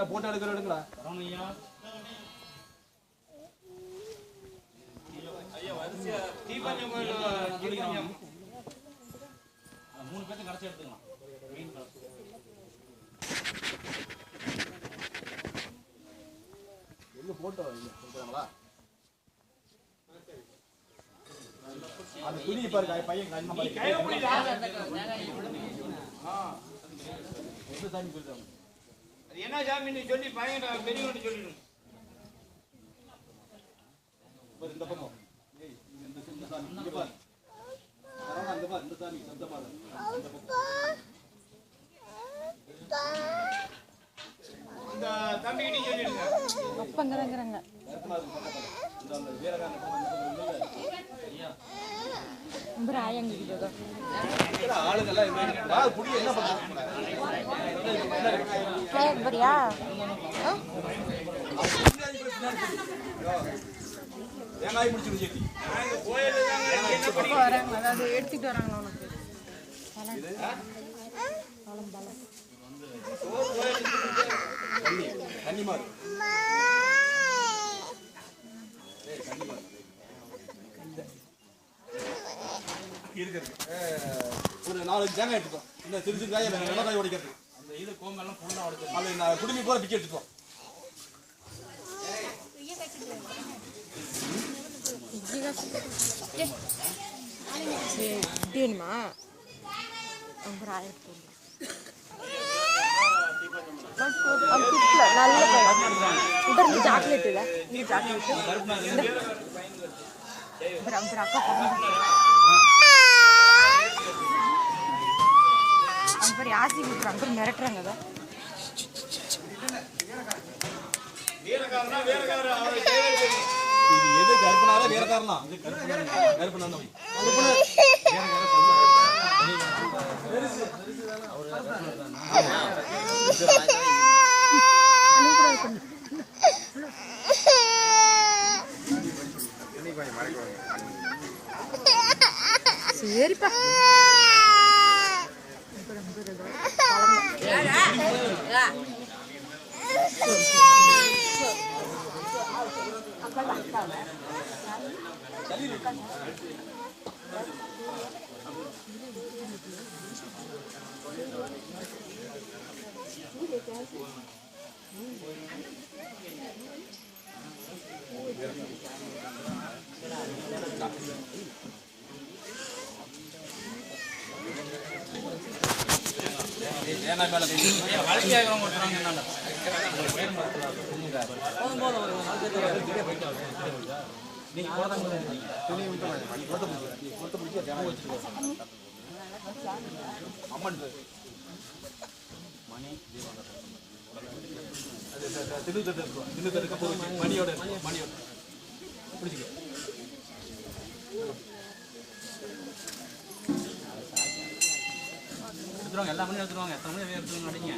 photo எடுக்கிற எடுங்களா ஐயா வரிசையா தீபஞ்சம் கோயில் மூணு பேர்த்து கடைசி எடுத்துக்கலாம் மெயின் எங்க போட்டோ இல்ல அந்த துணி பாருங்க பையன் கண்ணு மாதிரி கையில புடிடா எந்த சாமி சொல்றாங்க அது என்ன சாமின்னு சொல்லி பையன் பெரியவன்னு சொல்லிடு பாரு இந்த பக்கம் ஏய் இந்த சாமி இங்க பாரு சரவணா இந்த பாரு இந்த சாமி சத்தமா இந்த பக்கம் இந்த தம்பி கிட்ட சொல்லிடுங்க அப்பங்கறங்கறங்க இந்த வீரகான பிராயங்க கிட்ட ஆளுங்க எல்லாம் இங்க புடி என்ன பண்றாங்க ஹேக் பரியா ஏங்காய் முடிச்சு ஜெட்டி நாங்க கோயில்ல தாங்க என்ன பண்ணி வராங்க அத எடுத்துட்டு வராங்க உனக்கு பலம் பலம் தண்ணி மாறு ஏய் தண்ணி மாறு இருக்கு ஒரு 4 ஜாங்க எடுத்துட்டோம் இந்த சிறு காய் நல்ல காய் உடைக்கிறது அந்த இது கோங்கெல்லாம் ஃபுல்லா உடைச்சு அது நான் குடுமி போற பிக்கி எடுத்துட்டோம் தேனுமா பிராயம் நல்ல உடர் சாக்லேட் இல்ல நீ சாக்லேட் அக்கா அப்புறம் ஆசி கொடுக்குறாங்க அப்புறம் மிரட்டுறாங்க அதை இது எது கற்பனால வேற காரணம் இது கற்பனா தான் சரிப்பா ஏனா மேல வளைக்கி ஆகறவங்க ஓட்றாங்க என்னடா போதும் போதும் ஒரு 4 பேர் போயிட்டு நீங்க போறதாங்க துணி விட்டு போட்டு முடிச்சு ஜனம் வச்சிருக்கோம் அம்மன் மணி அது தினுதற்கு போய் மணியோட பிடிச்சிக்க எடுத்துருவாங்க எல்லா மணியும் எடுத்துருவாங்க எத்தனை மணி எடுத்துருவாங்க அடிங்க